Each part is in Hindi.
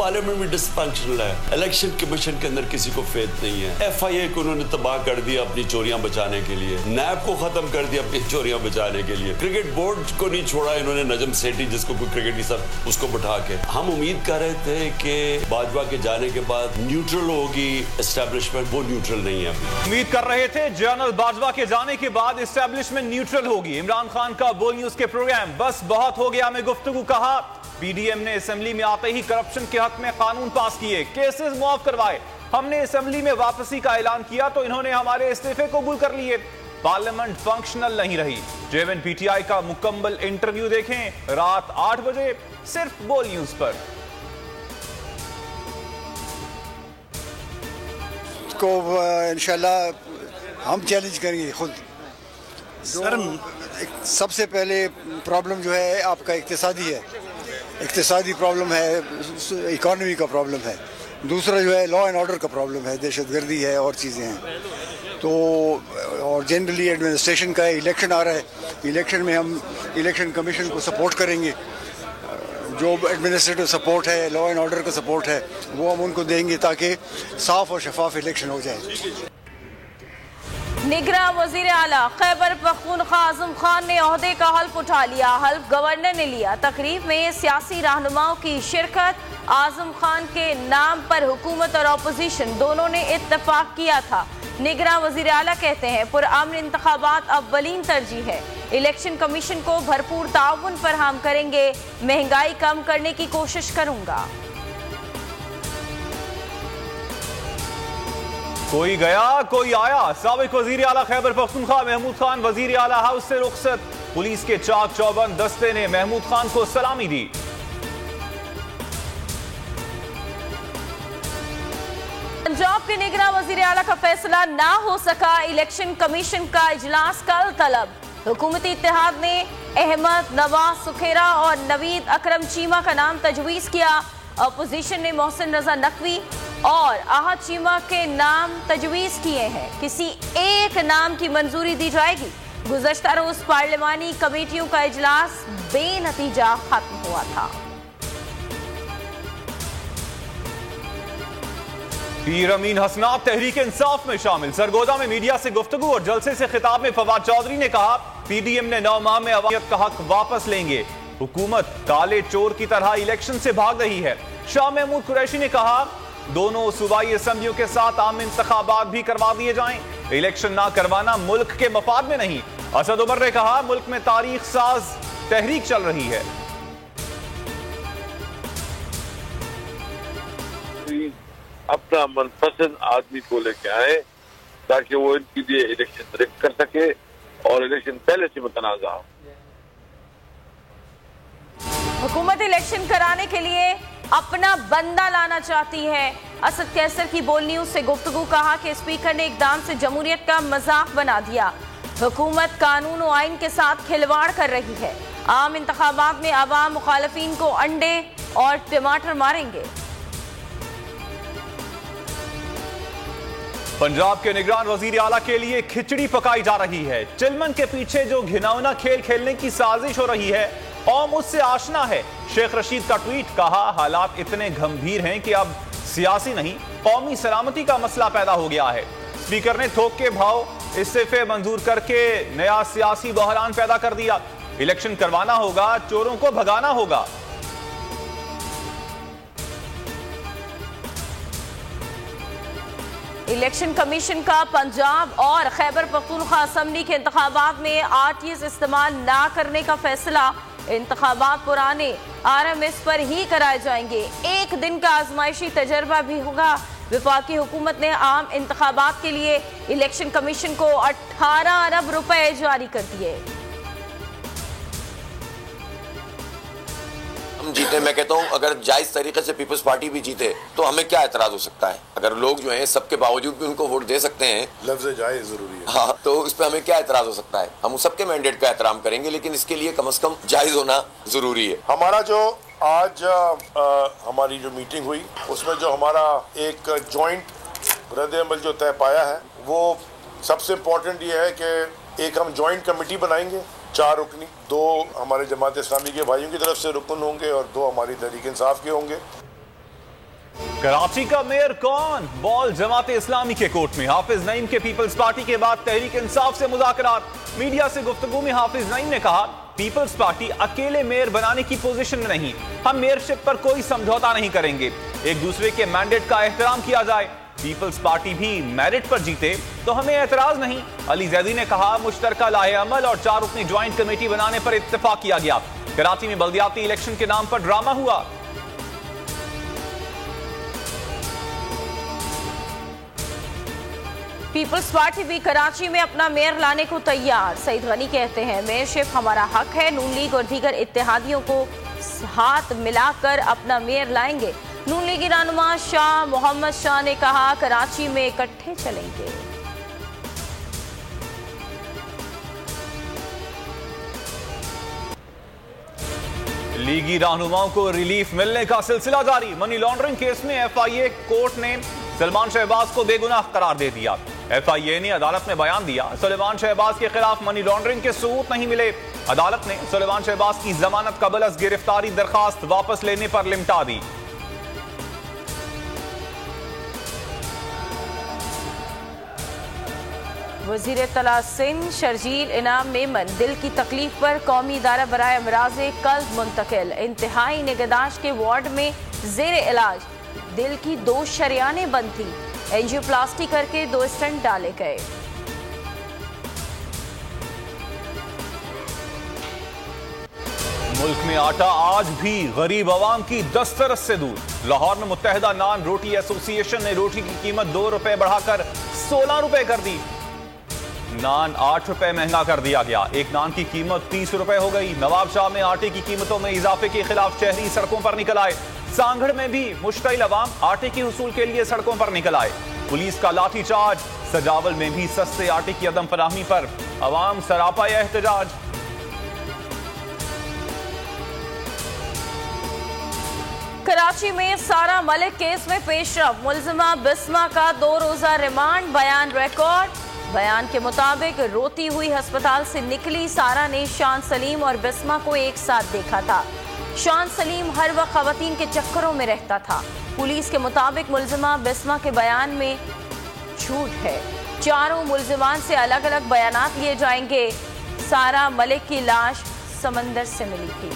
पार्लियामेंट भी डिसफंक्शनल है, इलेक्शन कमीशन के अंदर किसी को फेथ नहीं है, FIA को उन्होंने तबाह कर दिया अपनी चोरियां बचाने के लिए, नैब को खत्म कर दिया अपनी चोरियां बचाने के लिए, क्रिकेट बोर्ड को नहीं छोड़ा इन्होंने नजम सेठी जिसको कोई क्रिकेट की सब उसको बैठा के। हम उम्मीद कर रहे थे कि बाजवा के जाने के बाद न्यूट्रल होगी एस्टेब्लिशमेंट, वो न्यूट्रल नहीं है। उम्मीद कर रहे थे जनरल बाजवा के जाने के बाद एस्टेब्लिशमेंट न्यूट्रल होगी। इमरान खान का बोल न्यूज के प्रोग्राम बस बहुत हो गया में गुफ्तगू कहा। PDM ने असेंबली में आते ही करप्शन के हक में कानून पास किए, केसेस मुआफ करवाए। हमने असेंबली में वापसी का ऐलान किया तो इन्होंने हमारे इस्तीफे कबूल कर लिए। पार्लियामेंट फंक्शनल नहीं रही। JVN PTI का मुकम्मल इंटरव्यू देखें रात 8 बजे सिर्फ बोल न्यूज पर। को इंशाल्लाह हम चैलेंज करेंगे खुद। सर सबसे पहले प्रॉब्लम जो है आपका इक्तिसादी है, इक्तिसादी प्रॉब्लम है, इकॉनमी का प्रॉब्लम है। दूसरा जो है लॉ एंड ऑर्डर का प्रॉब्लम है, दहशतगर्दी है और चीज़ें हैं। तो और जनरली एडमिनिस्ट्रेशन का इलेक्शन आ रहा है, इलेक्शन में हम इलेक्शन कमीशन को सपोर्ट करेंगे। जो एडमिनिस्ट्रेटिव सपोर्ट है, लॉ एंड ऑर्डर का सपोर्ट है, वो हम उनको देंगे ताकि साफ और शफाफ इलेक्शन हो जाए। निगरां वजीर आला खैबर पख्तूनख्वा आजम खान ने ओहदे का हल्फ उठा लिया, हल्फ गवर्नर ने लिया। तकरीब में सियासी रहनुमाओं की शिरकत। आजम खान के नाम पर हुकूमत और अपोजिशन दोनों ने इत्तेफाक किया था। निगरां वजीर आला कहते हैं पुरअमन इंतखाबात अव्वलीन तरजीह है, इलेक्शन कमीशन को भरपूर ताउन फरहम करेंगे, महंगाई कम करने की कोशिश करूंगा। कोई गया कोई आया। साबिक वजीर आला खैबर पख्तूनख्वा महमूद खान वजीर आला हाउस से रुखसत। पुलिस के चाक चौबंद दस्ते ने महमूद खान को सलामी दी। पंजाब के निगरां वजीर आला का फैसला ना हो सका, इलेक्शन कमीशन का इजलास कल तलब। हुकूमती इत्तेहाद ने अहमद नवाज सुखेरा और नवीद अकरम चीमा का नाम तजवीज़ किया। अपोजिशन ने मोहसिन रजा नकवी और आहद चीमा के नाम तजवीज़ किए हैं। किसी एक नाम की मंजूरी दी जाएगी। गुज़श्ता रोज पार्लिमानी कमेटियों का इजलास बेनतीजा खत्म हुआ था। पीर अमीन हसनात तहरीक इंसाफ में शामिल। सरगोदा में मीडिया से गुफ्तगू और जलसे से खिताब में फवाद चौधरी ने कहा PDM ने 9 माह में अवामियत का हक वापस लेंगे। हुकूमत काले चोर की तरह इलेक्शन से भाग रही है। शाह महमूद कुरैशी ने कहा दोनों सूबाई असेंबलियों के साथ आम इंतखाबात भी करवा दिए जाएं। इलेक्शन ना करवाना मुल्क के मफाद में नहीं। असद उमर ने कहा मुल्क में तारीख साज तहरीक चल रही है। अपना मनपसंद आदमी को लेके आए ताकि वो इनके लिए इलेक्शन रिक कर सके और इलेक्शन पहले से मुतनाज़ा हो। हुकूमत इलेक्शन कराने के लिए अपना बंदा लाना चाहती है। असद कैसर की बोल न्यूज से गुफ्तगू। कहा कि स्पीकर ने इकदाम से जमहूरियत का मजाक बना दिया। हुकूमत कानून और आइन के साथ खिलवाड़ कर रही है। आम इंतखाबात में अवाम मुखालफीन को अंडे और टमाटर मारेंगे। पंजाब के निगरान वजीर आला के लिए खिचड़ी पकाई जा रही है। चिलमन के पीछे जो घिनौना खेल खेलने की साजिश हो रही है कौम उससे आशना है। शेख रशीद का ट्वीट। कहा हालात इतने गंभीर हैं कि अब सियासी नहीं कौमी सलामती का मसला पैदा हो गया है। स्पीकर ने थोक के भाव इस्तीफे मंजूर करके नया सियासी बहरान पैदा कर दिया। इलेक्शन करवाना होगा, चोरों को भगाना होगा। इलेक्शन कमीशन का पंजाब और खैबर पख्तूनख्वा असेंबली के इंतखाबात में RTS इस्तेमाल ना करने का फैसला। इंतखाबात पुराने RMS पर ही कराए जाएंगे। एक दिन का आजमाइशी तजर्बा भी होगा। वफाकी हुकूमत ने आम इंतखाबात के लिए इलेक्शन कमीशन को 18 अरब रुपए जारी कर दिए। हम जीते, मैं कहता हूँ अगर जायज तरीके से पीपल्स पार्टी भी जीते तो हमें क्या एतराज हो सकता है। अगर लोग जो हैं सबके बावजूद भी उनको वोट दे सकते हैं, लफ्ज़ जायज जरूरी है। हाँ, तो इस पे हमें क्या एतराज हो सकता है। हम सबके मैंडेट का एहतराम करेंगे, लेकिन इसके लिए कम से कम जायज होना जरूरी है। हमारा जो आज हमारी जो मीटिंग हुई उसमें जो हमारा एक जॉइंट रद्द-ए-अमल जो तय पाया है वो सबसे इम्पोर्टेंट ये है कि एक हम जॉइंट कमेटी बनाएंगे 4 रुकनी, 2 हमारे जमात इस्लामी के भाइयों की तरफ से रुकन होंगे और 2 हमारी तहरीक इंसाफ के होंगे। कराची का मेयर कौन? बॉल जमात इस्लामी के कोर्ट में। हाफिज नईम के पीपल्स पार्टी के बाद तहरीक इंसाफ से मुज़ाकरात। मीडिया से गुफ्तगू में हाफिज नईम ने कहा, पीपल्स पार्टी अकेले मेयर बनाने की पोजीशन में नहीं, हम मेयरशिप पर कोई समझौता नहीं करेंगे, एक दूसरे के मैंडेट का एहतराम किया जाए। पीपल्स पार्टी भी मेरिट पर जीते तो हमें एतराज नहीं। अली जैदी ने कहा, मुश्तरका लाहे अमल और 4 रुकनी ज्वाइंट कमेटी बनाने पर इत्तेफाक किया गया। कराची में बल्दियाती इलेक्शन के नाम पर ड्रामा हुआ। पीपल्स पार्टी भी कराची में अपना मेयर लाने को तैयार। सईद गनी कहते हैं, मेयरशिप हमारा हक है, नून लीग और दीगर इत्तेहादियों को हाथ मिलाकर अपना मेयर लाएंगे। नून लीगी रहनुमा शाह मोहम्मद शाह ने कहा, कराची में इकट्ठे चलेंगे। लीगी रहनुमाओं को रिलीफ मिलने का सिलसिला जारी। मनी लॉन्ड्रिंग केस में FIA कोर्ट ने सलमान शहबाज को बेगुनाह करार दे दिया। FIA ने अदालत में बयान दिया, सलमान शहबाज के खिलाफ मनी लॉन्ड्रिंग के सबूत नहीं मिले। अदालत ने सलमान शहबाज की जमानत कबल अज गिरफ्तारी दरखास्त वापस लेने पर लिमटा दी। वजीर तला सिंध शर्जील इनाम मेमन दिल की तकलीफ पर कौमी इदारा बराए अमराज़े कल्ब मुंतकिल। इंतहाई निगहदाश्त के वार्ड में जेर इलाज। दिल की 2 शरियानें बंद थी, एंजियोप्लास्टी करके 2 स्टेंट डाले गए। मुल्क में आटा आज भी गरीब आवाम की दस्तरस से दूर। लाहौर में मुत्तहिदा नान रोटी एसोसिएशन ने रोटी की कीमत 2 रुपए बढ़ाकर 16 रुपए कर दी। नान 8 रुपए महंगा कर दिया गया। एक नान की कीमत 30 रुपए हो गई। नवाबशाह में आटे की कीमतों में इजाफे के खिलाफ शहरी सड़कों पर निकल आए। सांगड़ में भी मुश्तइल अवाम आटे के हुसूल के लिए सड़कों पर निकल आए। पुलिस का लाठीचार्ज। सजावल में भी सस्ते आटे की अदम फराहमी पर अवाम सरापा एहतजाज। कराची में सारा मलिक केस में पेशरफ। मुलजिमा बिस्मा का 2 रोजा रिमांड। बयान रिकॉर्ड। बयान के मुताबिक रोती हुई अस्पताल से निकली सारा ने शान सलीम और बिस्मा को एक साथ देखा था। शान सलीम हर वक्त खवातीन के चक्करों में रहता था। पुलिस के मुताबिक मुलजिमा बिस्मा के बयान में झूठ है। चारों मुलजिमान से अलग अलग बयानात लिए जाएंगे। सारा मलिक की लाश समंदर से मिली थी।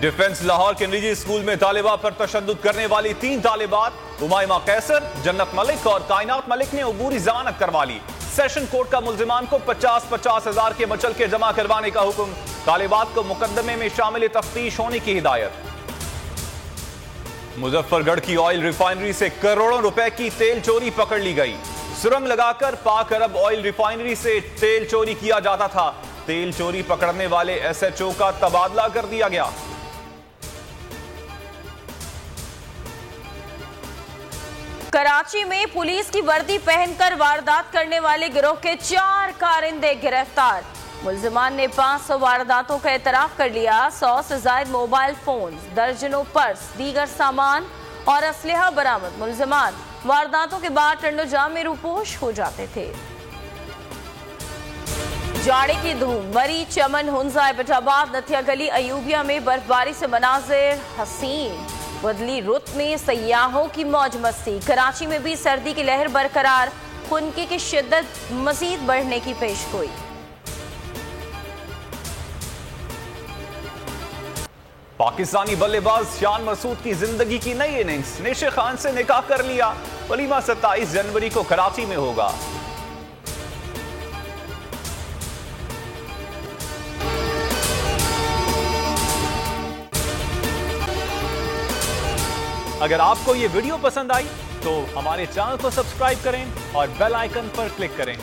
डिफेंस लाहौर के निजी स्कूल में तालिबा पर तशद्दुद करने वाली 3 तालिबात उमाइमा कैसर, जन्नत मलिक और कायनात मलिक ने अबूरी जमानत करवा ली। सेशन कोर्ट का मुलजिमान को 50-50 हजार के मचल के जमा करवाने का हुक्म। तालिबात को मुकदमे में शामिल तफ्तीश होने की हिदायत। मुजफ्फरगढ़ की ऑयल रिफाइनरी से करोड़ों रुपए की तेल चोरी पकड़ ली गई। सुरंग लगाकर पाक अरब ऑयल रिफाइनरी से तेल चोरी किया जाता था। तेल चोरी पकड़ने वाले SHO का तबादला कर दिया गया। कराची में पुलिस की वर्दी पहनकर वारदात करने वाले गिरोह के 4 कारिंदे गिरफ्तार। मुलजिमान ने 500 वारदातों का एतराफ कर लिया। 100 से ज्यादा मोबाइल फोन, दर्जनों पर्स, दीगर सामान और असलहा बरामद। मुलजिमान वारदातों के बाद टंडो जाम में रूपोश हो जाते थे। जाड़े की धूम। मरी, चमन, हुंजा, एबटाबाद, नथिया गली, अयूबिया में बर्फबारी से मनाजिर हसीन। बदली रुत में सयाहों की मौज मस्ती। कराची में भी सर्दी की लहर बरकरार। खुनकी की शिद्दत मजीद बढ़ने की पेशगोई। पाकिस्तानी बल्लेबाज शान मसूद की जिंदगी की नई इनिंग्स। निशे खान से निकाह कर लिया। वलीमा 27 जनवरी को कराची में होगा। अगर आपको ये वीडियो पसंद आई तो हमारे चैनल को सब्सक्राइब करें और बेल आइकन पर क्लिक करें।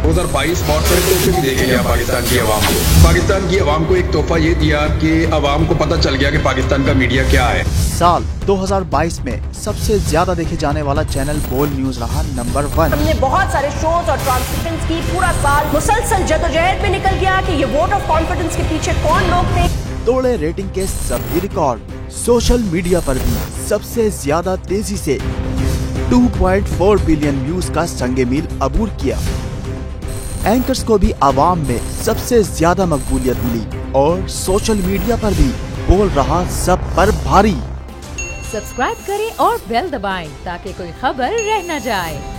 2022 बहुत सारे तोहफे भी देके गया पाकिस्तान की आवाम को। पाकिस्तान की आवाम को एक तोहफा ये दिया कि आवाम को पता चल गया कि पाकिस्तान का मीडिया क्या है। साल 2022 में सबसे ज्यादा देखे जाने वाला चैनल बोल न्यूज रहा नंबर 1। हमने बहुत सारे शोज और ट्रांसमिशंस की। पूरा साल मुसलसल जदोजहद में निकल गया कि ये वोट ऑफ कॉन्फिडेंस के पीछे कौन लोग थे। तोड़े रेटिंग के सभी रिकॉर्ड। सोशल मीडिया पर भी सबसे ज्यादा तेजी से 2.4 बिलियन व्यूज का संगे मील अबूर किया। एंकर्स को भी आवाम में सबसे ज्यादा मकबूलियत मिली और सोशल मीडिया पर भी बोल रहा सब पर भारी। सब्सक्राइब करें और बेल दबाएं ताकि कोई खबर रह न जाए।